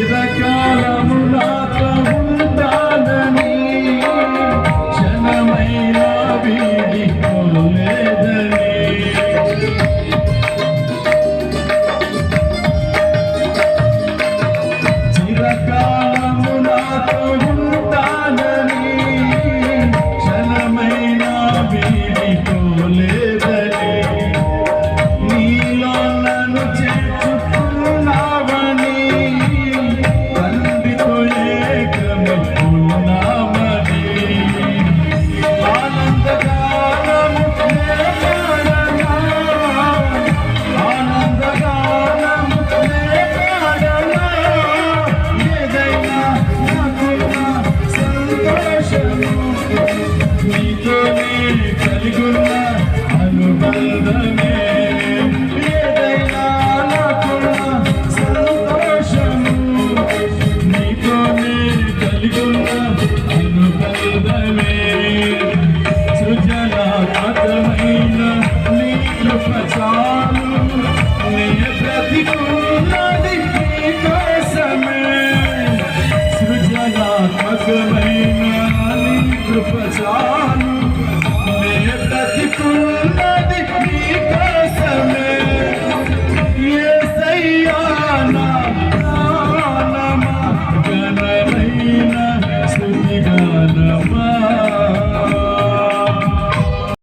చిరకాలము నాతో ఉంటానని క్షణమైన వీడిపోలేదని చిరకాలము నాతో ఉంటానని క్షణమైన వీడిపోలేదని నీలో నన్ను చేర్చుకున్నావని తండ్రితో ఏకమవుతున్నామని ఆనందగానము నే పాడనా ఆనందగానము నే పాడనా ఏదైనా నాకున్న సంతోషము నీతోనే కలిగున్న అనుబంధమే ఏదైనా నాకున్న సంతోషము నీతోనే కలిగున్న అనుబంధమే సృజనాత్మకమైన నీ కృప చాలు నే బ్రతికున్నది నీ కోసమే సృజనాత్మకమైన